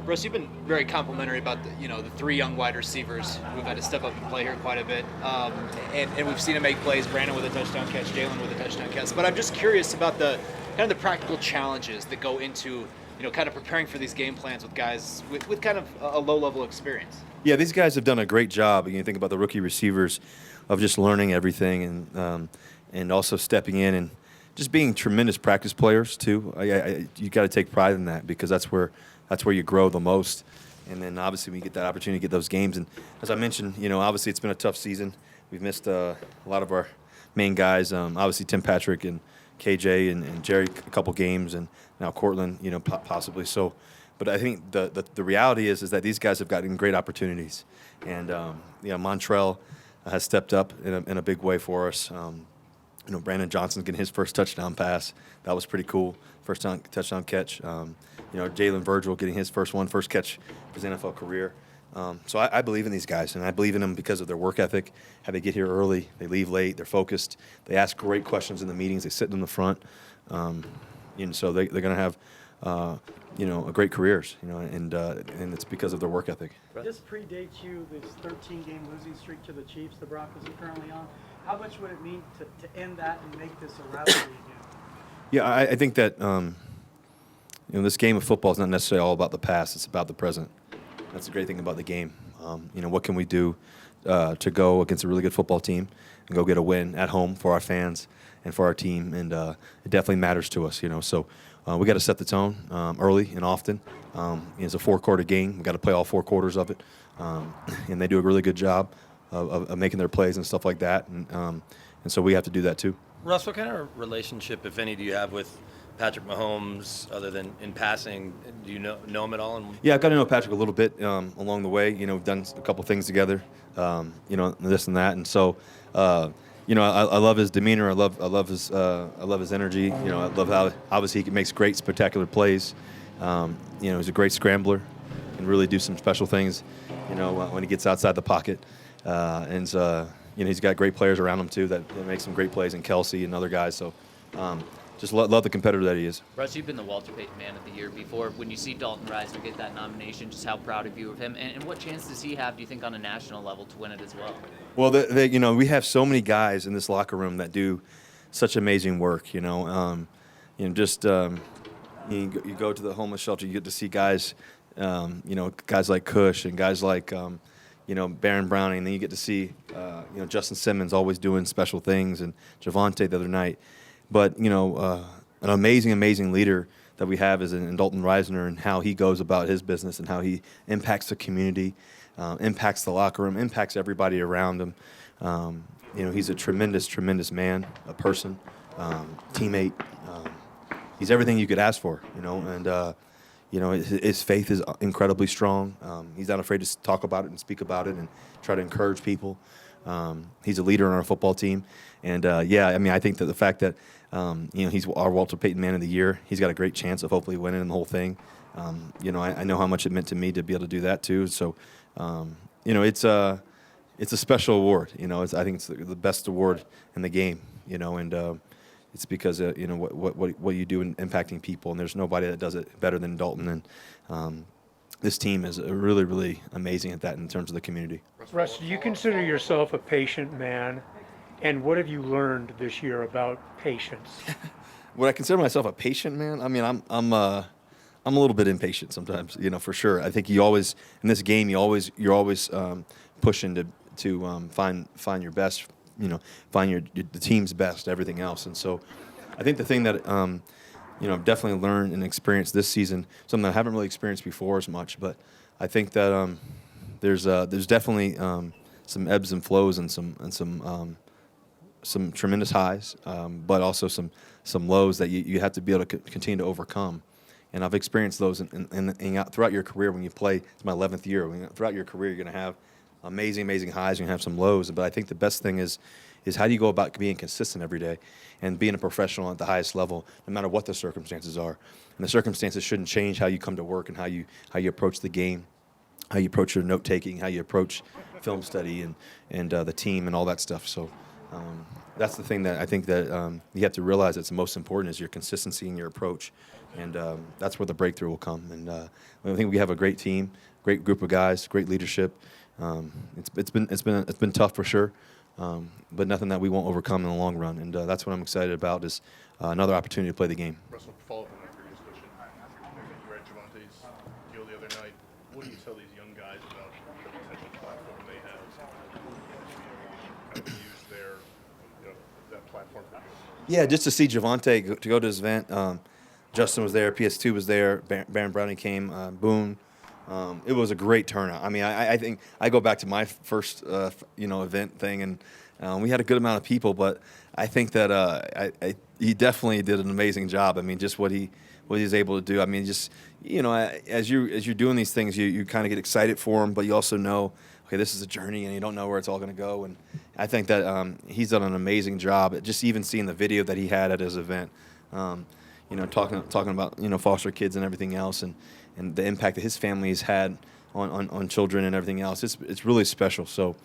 Russ, you've been very complimentary about the three young wide receivers who've had to step up and play here quite a bit, and we've seen them make plays. Brandon with a touchdown catch, Jalen with a touchdown catch. But I'm just curious about the kind of the practical challenges that go into kind of preparing for these game plans with guys with kind of a low level experience. Yeah, these guys have done a great job. You think about the rookie receivers of just learning everything and also stepping in and just being tremendous practice players too. You got to take pride in that because that's where you grow the most. And then obviously we get that opportunity to get those games. And as I mentioned, obviously it's been a tough season. We've missed a lot of our main guys. Obviously Tim Patrick and KJ and Jerry a couple games, and now Cortland, possibly. So, but I think the reality is that these guys have gotten great opportunities, and Montrell has stepped up in a big way for us. Brandon Johnson's getting his first touchdown pass. That was pretty cool. First touchdown catch. Jalen Virgil getting his first catch of his NFL career. So I believe in these guys, and I believe in them because of their work ethic, how they get here early, they leave late, they're focused, they ask great questions in the meetings, they sit in the front, and so they're going to have great careers, and it's because of their work ethic. This predates you, this 13-game losing streak to the Chiefs the Broncos are currently on. How much would it mean to end that and make this a rivalry again? Yeah, I think that this game of football is not necessarily all about the past; it's about the present. That's the great thing about the game. What can we do to go against a really good football team and go get a win at home for our fans and for our team? And it definitely matters to us, So we got to set the tone early and often. It's a 4-quarter game. We got to play all 4 quarters of it, and they do a really good job of making their plays and stuff like that. And so we have to do that too. Russ, what kind of relationship, if any, do you have with Patrick Mahomes, other than in passing? Do you know him at all? Yeah, I've got to know Patrick a little bit along the way. We've done a couple things together, this and that. And so, I love his demeanor. I love his energy. I love how obviously he makes great, spectacular plays. He's a great scrambler, can really do some special things. When he gets outside the pocket, he's got great players around him too that make some great plays, and Kelsey and other guys. So. Just love the competitor that he is. Russ, you've been the Walter Payton Man of the Year before. When you see Dalton Reisner get that nomination, just how proud of you of him, and what chance does he have, do you think, on a national level to win it as well? Well, we have so many guys in this locker room that do such amazing work. You go to the homeless shelter, you get to see guys, guys like Cush and guys like, Baron Browning. And then you get to see, Justin Simmons always doing special things, and Javonte the other night. But, an amazing leader that we have is in Dalton Reisner, and how he goes about his business and how he impacts the community, impacts the locker room, impacts everybody around him. He's a tremendous man, a person, teammate. He's everything you could ask for, and his faith is incredibly strong. He's not afraid to talk about it and speak about it and try to encourage people. He's a leader on our football team. And, I think that the fact that, he's our Walter Payton Man of the Year, he's got a great chance of hopefully winning the whole thing. I know how much it meant to me to be able to do that too. So, it's a special award. I think it's the best award in the game, and it's because, what you do in impacting people. And there's nobody that does it better than Dalton. And this team is really, really amazing at that in terms of the community. Russ, do you consider yourself a patient man? And what have you learned this year about patience? Would I consider myself a patient man? I mean, I'm a little bit impatient sometimes, for sure. I think you always in this game you're always pushing to find your best, find the team's best, everything else. And so, I think the thing that I've definitely learned and experienced this season, something that I haven't really experienced before as much, but I think that there's definitely some ebbs and flows and some tremendous highs, but also some lows that you have to be able to continue to overcome. And I've experienced those throughout your career when you play. It's my 11th year. Throughout your career, you're going to have amazing highs. You're going to have some lows. But I think the best thing is how do you go about being consistent every day and being a professional at the highest level, no matter what the circumstances are. And the circumstances shouldn't change how you come to work and how you approach the game, how you approach your note taking, how you approach film study and the team and all that stuff. So. That's the thing that I think that you have to realize that's the most important is your consistency in your approach and that's where the breakthrough will come. And I think we have a great team, great group of guys, great leadership. It's been tough for sure, but nothing that we won't overcome in the long run. And that's what I'm excited about is another opportunity to play the game. Russell, follow up on that previous question. You were at Javante's deal the other night. What do you tell these young guys about the potential platform they have to kind of use their, that platform for good? Yeah, just to see Javante to go to his event. Justin was there, PS2 was there, Baron Browning came, Boone. It was a great turnout. I mean, I think I go back to my first event thing, and we had a good amount of people, but I think that he definitely did an amazing job. I mean, just what he's able to do. I mean, just as you're doing these things, you kind of get excited for him, but you also know, okay, this is a journey, and you don't know where it's all going to go. And I think that he's done an amazing job at just even seeing the video that he had at his event. Talking about foster kids and everything else, and the impact that his family has had on children and everything else. It's really special. So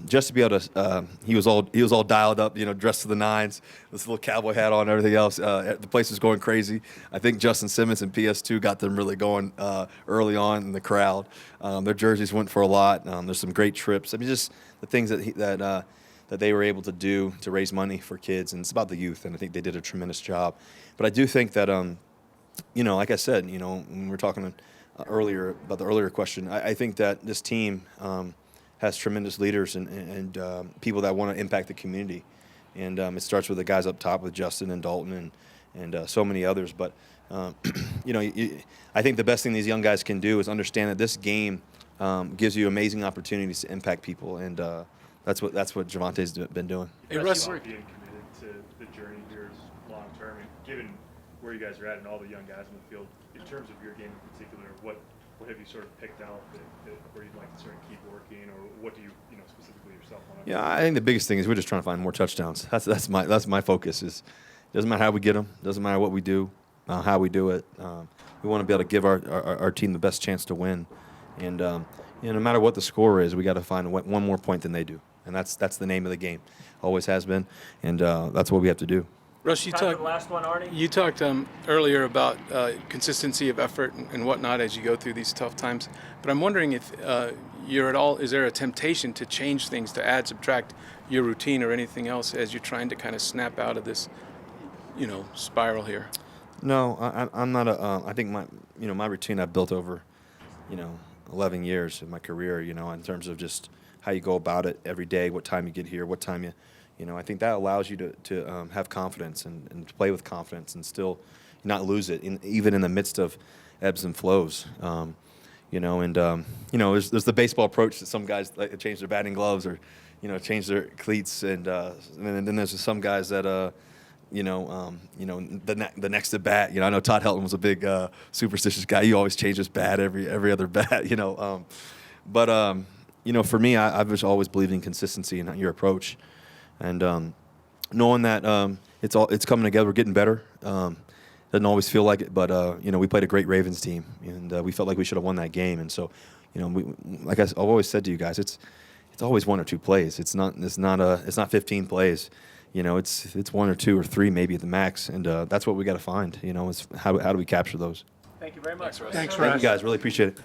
just to be able to, he was all dialed up, dressed to the nines, this little cowboy hat on, and everything else. The place was going crazy. I think Justin Simmons and PS2 got them really going early on in the crowd. Their jerseys went for a lot. There's some great trips. I mean, just the things that they were able to do to raise money for kids, and it's about the youth, and I think they did a tremendous job. But I do think that, like I said, when we were talking earlier about the earlier question, I think that this team has tremendous leaders and people that want to impact the community, and it starts with the guys up top with Justin and Dalton and so many others. But I think the best thing these young guys can do is understand that this game gives you amazing opportunities to impact people, and that's what Javante's been doing. Hey, Russ, being committed to the journey here is long term, and given where you guys are at and all the young guys in the field, in terms of your game in particular, what have you sort of picked out that where you'd like to sort of keep working, or what do you specifically yourself want to? Yeah, I think the biggest thing is we're just trying to find more touchdowns. That's my focus. Doesn't matter how we get them, doesn't matter what we do, how we do it. We want to be able to give our team the best chance to win, and no matter what the score is, we got to find one more point than they do. And that's the name of the game, always has been, and that's what we have to do. Russ, you talked. Last one, Arnie. You talked earlier about consistency of effort and whatnot as you go through these tough times. But I'm wondering if you're at all. Is there a temptation to change things, to add, subtract your routine or anything else as you're trying to kind of snap out of this, spiral here? No, I'm not I think my routine I've built over, 11 years in my career. In terms of just how you go about it every day, what time you get here, what time I think that allows you to have confidence and to play with confidence and still not lose it, even in the midst of ebbs and flows. There's the baseball approach that some guys like to change their batting gloves or, change their cleats, and then there's some guys that, the next at bat. I know Todd Helton was a big superstitious guy. He always changes bat every other bat. For me, I've just always believed in consistency in your approach, and knowing that it's coming together, we're getting better. Doesn't always feel like it, but we played a great Ravens team, and we felt like we should have won that game. And so, like I've always said to you guys, it's always one or two plays. It's not 15 plays. It's one or two or three maybe at the max, and that's what we got to find. Is how do we capture those? Thank you very much. Thanks, Russ. Thank you guys, really appreciate it.